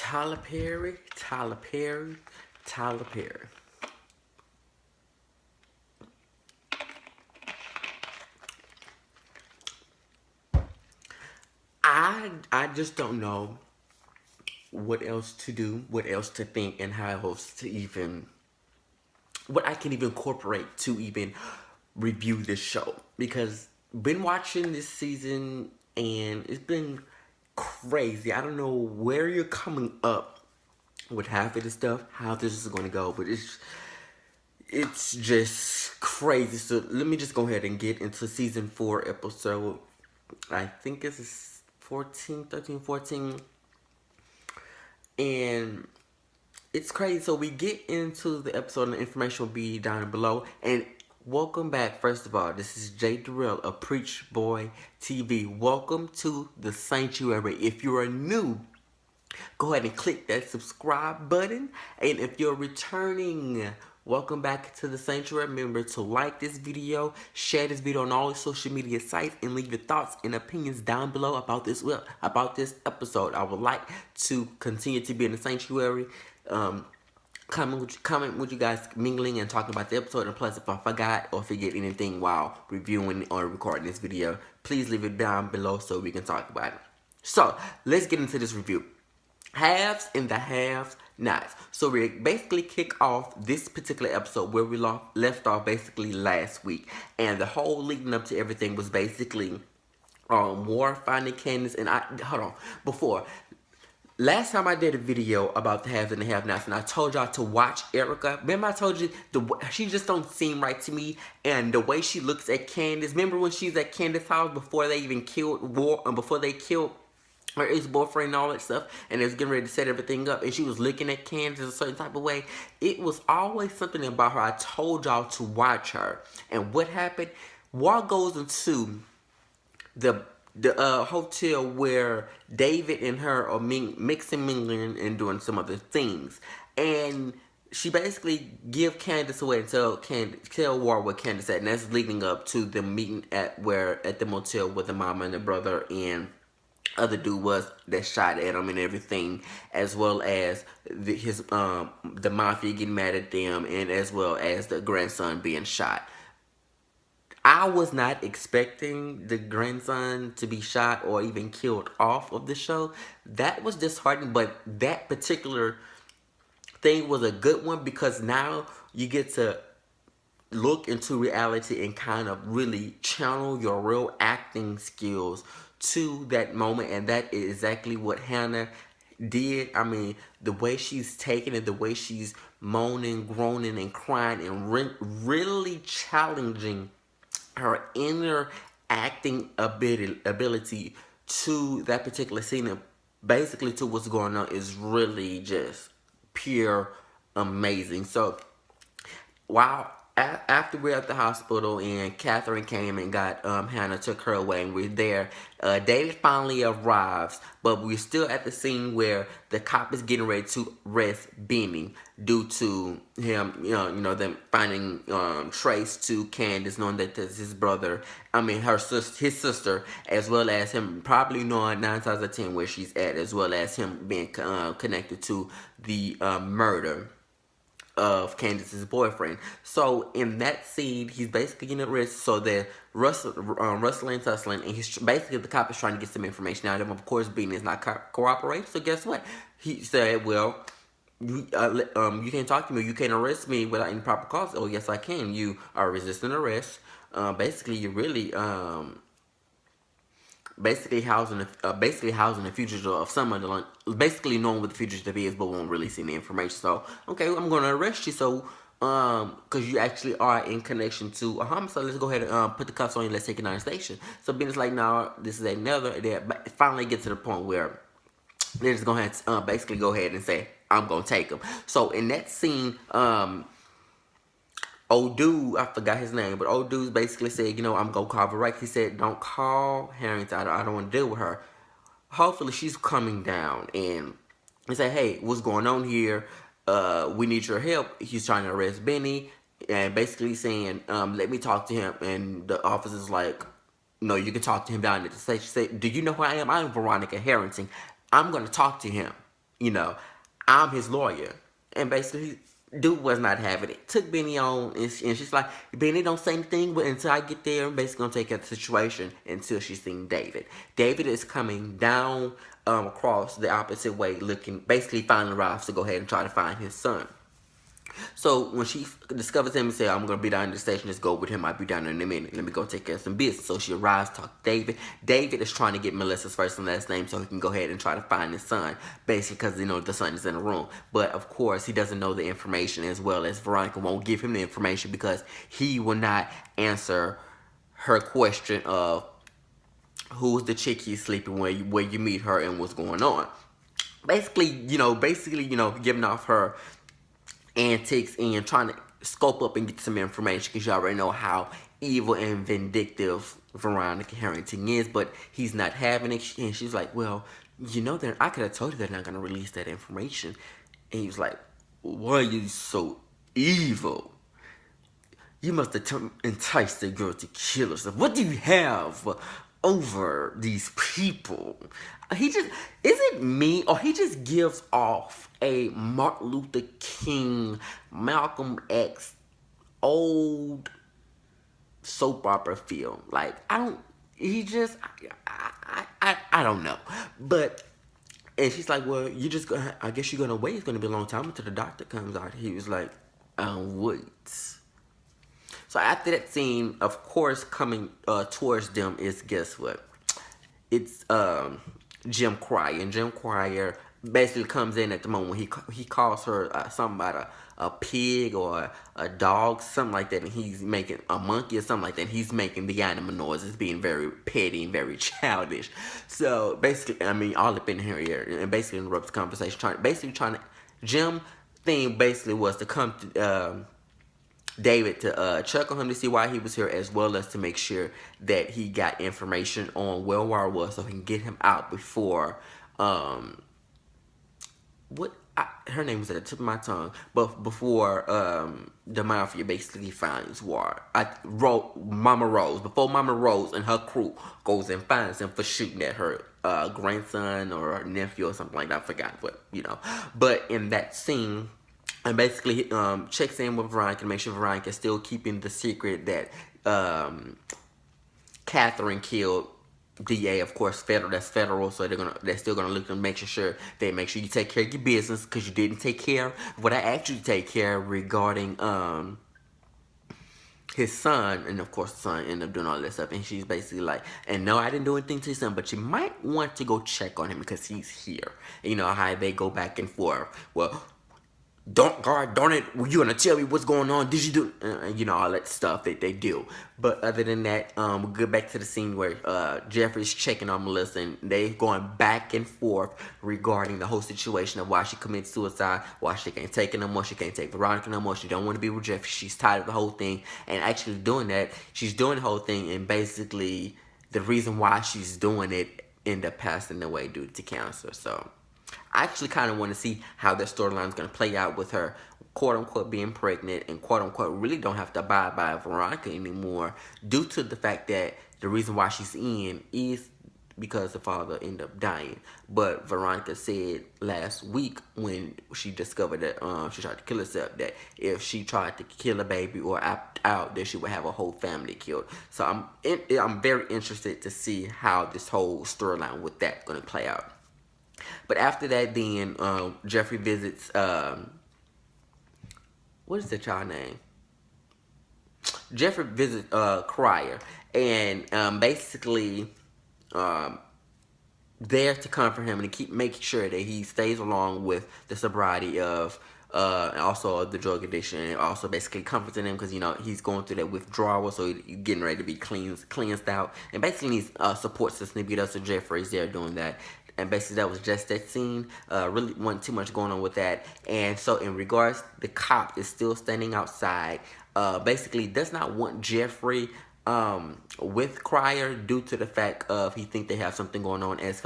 Tyler Perry, Tyler Perry, Tyler Perry. I just don't know what else to do, what else to think, and how else to even what I can even incorporate to even review this show because been watching this season and it's been crazy. I don't know where you're coming up with half of the stuff, how this is going to go, but it's just crazy. So let me just go ahead and get into season 4 episode. I think it's 14, 13, 14. And it's crazy. So we get into the episode and the information will be down below. And welcome back. First of all, this is J.DAREL of Preach Boy TV. Welcome to the Sanctuary. If you are new, go ahead and click that subscribe button. And if you're returning, welcome back to the Sanctuary. Remember to like this video, share this video on all social media sites, and leave your thoughts and opinions down below about this episode. I would like to continue to be in the Sanctuary. Comment with you guys mingling and talking about the episode, and plus if I forgot or forget anything while reviewing or recording this video, please leave it down below so we can talk about it. So let's get into this review. Haves and the have nots. So we basically kick off this particular episode where we left off basically last week, and the whole leading up to everything was basically War finding Candace. And hold on, before last time I did a video about the haves and the have-nots, and I told y'all to watch Erica. Remember I told you she just don't seem right to me, and the way she looks at Candace. Remember when she's at Candace's house before they even killed before they killed her ex-boyfriend and all that stuff, and they was getting ready to set everything up, and she was looking at Candace a certain type of way. It was always something about her. I told y'all to watch her, and what happened? War goes into the hotel where David and her are mixing, mingling, and doing some other things. And she basically give Candace away and tell War where Candace at. And that's leading up to the meeting at the motel with the mama and the brother and other dude was that shot at him and everything, as well as the mafia getting mad at them, and as well as the grandson being shot. I was not expecting the grandson to be shot or even killed off of the show. That was disheartening, but that particular thing was a good one because now you get to look into reality and kind of really channel your real acting skills to that moment, and that is exactly what Hannah did. I mean, the way she's taking it, the way she's moaning, groaning, and crying, and really challenging her inner acting ability to that particular scene, and basically to what's going on, is really just pure amazing. So while after we're at the hospital and Catherine came and got Hannah, took her away, and we're there, David finally arrives, but we're still at the scene where the cop is getting ready to arrest Benny due to him, them finding trace to Candace, knowing that that's his brother, his sister, as well as him probably knowing 9 times out of 10 where she's at, as well as him being connected to the murder of Candace's boyfriend. So in that scene, he's basically getting arrested. So they're wrestling, tussling, and he's basically, the cop is trying to get some information out of him. Of course, Bean is not cooperating. So guess what? He said, "Well, you can't talk to me. You can't arrest me without any proper cause." "Oh, yes, I can. You are resisting arrest. Basically, you're really basically housing a fugitive of some other, basically knowing what the fugitive is, but won't really see the information. So, okay, I'm going to arrest you. So, because you actually are in connection to a homicide, let's go ahead and put the cuffs on you. Let's take it down to the station." So Ben's like, "No, this is another." They finally get to the point where they're just going to basically go ahead and say, "I'm going to take him." So in that scene, old dude, I forgot his name, but old dude's basically said, "I'm going to call Veronica." He said, "Don't call Harrington. I don't want to deal with her. Hopefully she's coming down." And he said, "Hey, what's going on here? We need your help." He's trying to arrest Benny, and basically saying, "Let me talk to him." And the officer's like, "No, you can talk to him down at the station." She said, "Do you know who I am? I'm Veronica Harrington. I'm going to talk to him." you know, I'm his lawyer. And basically, dude was not having it. Took Benny on, and she's like, Benny, don't say anything but until I get there. I'm basically going to take care of the situation until she's seen David. David is coming down across the opposite way, looking, basically finally arrives to go ahead and try to find his son. So when she discovers him and says, I'm going to be down in the station, just go with him. I'll be down there in a minute. Let me go take care of some business. So she arrives, talk to David. David is trying to get Melissa's first and last name so he can go ahead and try to find his son. Basically because, the son is in the room. But, of course, he doesn't know the information, as well as Veronica won't give him the information because he will not answer her question of who's the chick he's sleeping with, where you meet her, and what's going on. Basically, giving off her antics and trying to scope up and get some information because you already know how evil and vindictive Veronica Harrington is, but he's not having it. And she's like, well, that I could have told you they're not going to release that information. And he was like, why are you so evil? You must have enticed the girl to kill herself. What do you have over these people? Is it me, or he just gives off a Martin Luther King, Malcolm X, old soap opera feel? Like, I don't know. But, and she's like, well, I guess you're gonna wait. It's gonna be a long time until the doctor comes out. He was like, wait. So after that scene, of course, coming towards them is, guess what? It's Jim Cryer. And Jim Cryer basically comes in at the moment when he calls her something about a pig or a dog, something like that, and he's making a monkey or something like that, and he's making the animal noises, being very petty and very childish. So basically, all up in her ear, and basically interrupts the conversation, Jim thing basically was to come to David to check on him to see why he was here, as well as to make sure that he got information on where Wara was so he can get him out before her name was at the tip of my tongue, but before the mafia basically finds Wara. Mama Rose, before Mama Rose and her crew goes and finds him for shooting at her grandson or her nephew or something like that. I forgot what, But in that scene, and basically checks in with Veronica to make sure Veronica is still keeping the secret that Catherine killed DA, of course, federal. That's federal, so they're still gonna look and make sure you take care of your business because you didn't take care of what I asked you to take care of regarding his son, and of course the son ended up doing all that stuff. And she's basically like, and no, I didn't do anything to his son, but you might want to go check on him because he's here. And you know how they go back and forth. Well, darn it, you gonna tell me what's going on? Did you do, all that stuff that they do. But other than that, we'll get back to the scene where Jeffrey's checking on Melissa, and they going back and forth regarding the whole situation of why she committed suicide, why she can't take it no more, she can't take Veronica no more, she don't want to be with Jeffrey, she's tired of the whole thing. And actually doing that, she's doing the whole thing, and basically the reason why she's doing it ended up passing away due to cancer. So I actually kind of want to see how their storyline is going to play out with her, quote-unquote, being pregnant and, quote-unquote, really don't have to abide by Veronica anymore due to the fact that the reason why she's in is because the father ended up dying. But Veronica said last week when she discovered that she tried to kill herself, that if she tried to kill a baby or opt out, that she would have a whole family killed. So I'm very interested to see how this whole storyline with that going to play out. But after that, then Jeffrey visits, what is the child name? Jeffrey visits Cryer, and basically there to comfort him and to keep making sure that he stays along with the sobriety of and also the drug addiction, and also basically comforting him because he's going through that withdrawal, so he's getting ready to be cleansed out, and basically needs support system to get us. So Jeffrey's there doing that. And basically that was just that scene. Really wasn't too much going on with that. And so in regards, the cop is still standing outside. Basically does not want Jeffrey with Cryer due to the fact of he think they have something going on, as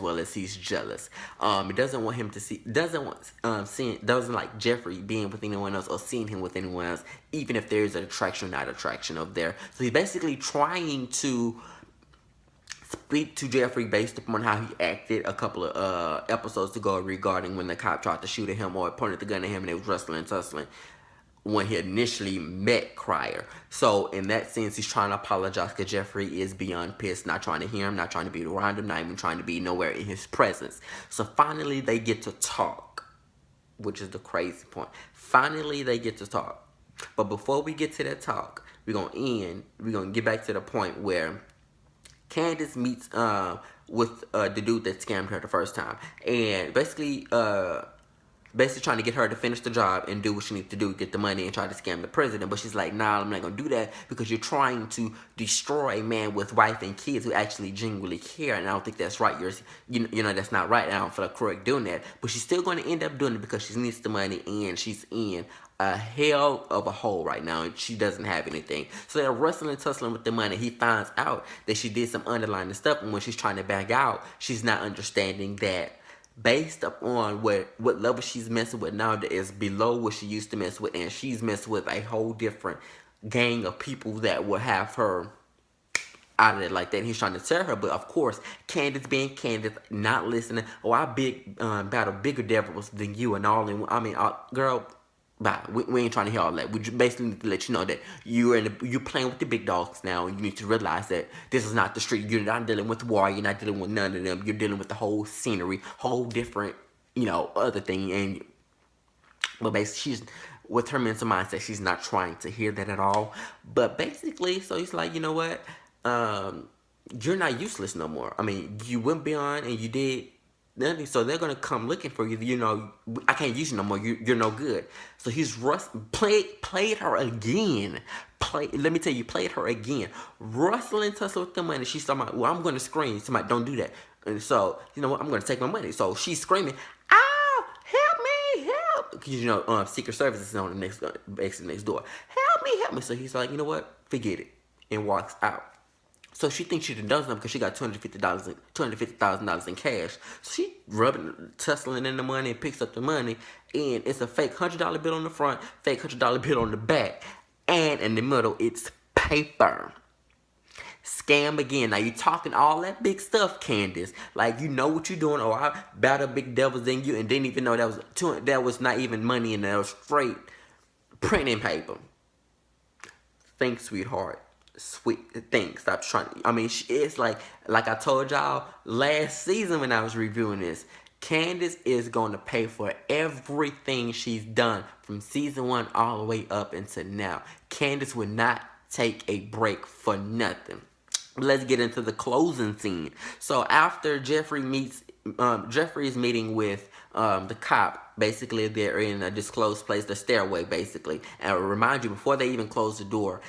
well as he's jealous. He doesn't want him to see, doesn't like Jeffrey being with anyone else or seeing him with anyone else, even if there is an attraction or not attraction of there. So he's basically trying to speak to Jeffrey based upon how he acted a couple of episodes ago regarding when the cop tried to shoot at him or pointed the gun at him and they was wrestling and tussling when he initially met Cryer. So in that sense, he's trying to apologize because Jeffrey is beyond pissed, not trying to hear him, not trying to be around him, not even trying to be nowhere in his presence. So finally they get to talk, which is the crazy point. Finally they get to talk. But before we get to that talk, we're gonna get back to the point where Candace meets with the dude that scammed her the first time, and basically trying to get her to finish the job and do what she needs to do, get the money and try to scam the president. But she's like, nah, I'm not gonna do that because you're trying to destroy a man with wife and kids who actually genuinely care, and I don't think that's right. You know that's not right. And I don't feel correct doing that. But she's still gonna end up doing it because she needs the money and she's in a hell of a hole right now and she doesn't have anything. So they're wrestling, tussling with the money. He finds out that she did some underlying stuff, and when she's trying to back out, she's not understanding that based upon what level she's messing with now that is below what she used to mess with, and she's messing with a whole different gang of people that will have her out of it like that. And he's trying to tell her, but of course, Candace being Candace, not listening. Oh, I battle bigger devils than you and all. And I mean, girl, bye. We ain't trying to hear all that. We just basically need to let you know that you're playing with the big dogs now. You need to realize that this is not the street. You're not dealing with war. You're not dealing with none of them. You're dealing with the whole scenery, whole different, other thing. But basically, she's with her mental mindset. She's not trying to hear that at all. But basically, so he's like, you know what? You're not useless no more. I mean, you went beyond and you did nothing, so they're gonna come looking for you. I can't use you no more. You're no good. So he's played her again. Let me tell you, played her again. Rustling, tussle with the money. She's talking about, well, I'm gonna scream. Somebody, don't do that. And so, you know what? I'm gonna take my money. So she's screaming, "Ow! Help me! Help!" Because Secret Service is on the next door. Help me! So he's like, you know what? Forget it, and walks out. So she thinks she done something because she got $250,000 in cash. So she tussling in the money and picks up the money, and it's a fake $100 bill on the front, fake $100 bill on the back, and in the middle it's paper. Scam again. Now you talking all that big stuff, Candace. Like you know what you're doing. Oh, I battle big devils than you, and didn't even know that was not even money in there. It was straight printing paper. Thanks, sweetheart. Sweet thing. Stop trying. I mean, it's like I told y'all last season when I was reviewing this, Candace is going to pay for everything she's done from season 1 all the way up until now. Candace would not take a break for nothing. Let's get into the closing scene. So after Jeffrey is meeting with the cop. Basically, they're in a disclosed place, the stairway, basically. And I remind you, before they even close the door,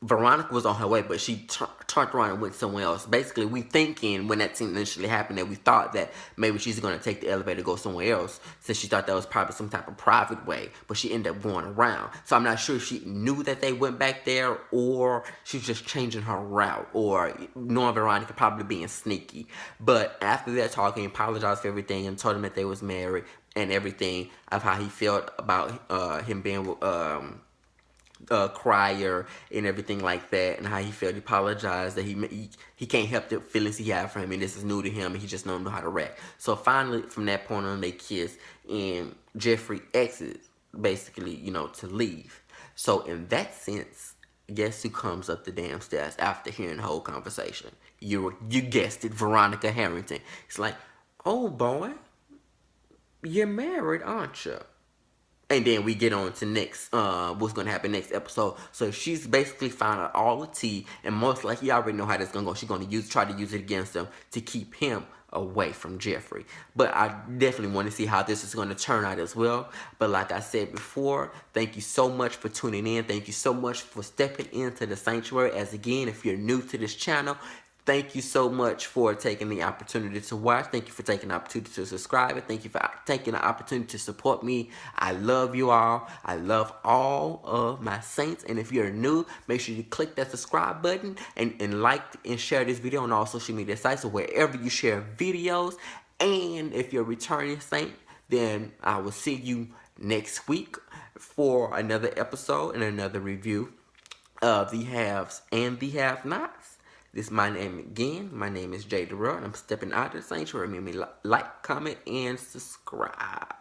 Veronica was on her way, but she turned around and went somewhere else. Basically, we thinking when that scene initially happened that we thought that maybe she's going to take the elevator to go somewhere else, since she thought that was probably some type of private way, but she ended up going around. So I'm not sure if she knew that they went back there, or she's just changing her route, or knowing Veronica probably being sneaky. But after that talking, he apologized for everything and told him that they was married and everything of how he felt about him being Cryer and everything like that, and how he felt. He apologized that he can't help the feelings he had for him, and this is new to him, and he just don't know how to react. So finally, from that point on, they kiss, and Jeffrey exits, basically, to leave. So in that sense, guess who comes up the damn stairs after hearing the whole conversation? You guessed it, Veronica Harrington. It's like, oh boy, you're married, aren't you? And then we get on to next, what's going to happen next episode. So she's basically found out all the tea, and most likely you already know how this is going to go. She's going to try to use it against him to keep him away from Jeffrey. But I definitely want to see how this is going to turn out as well. But like I said before, thank you so much for tuning in. Thank you so much for stepping into the sanctuary. As again, if you're new to this channel, thank you so much for taking the opportunity to watch. Thank you for taking the opportunity to subscribe. And thank you for taking the opportunity to support me. I love you all. I love all of my saints. And if you're new, make sure you click that subscribe button and like and share this video on all social media sites or wherever you share videos. And if you're a returning saint, then I will see you next week for another episode and another review of the haves and the have-nots. This is my name again. My name is J.DAREL, and I'm stepping out of the sanctuary. Remember, like, comment, and subscribe.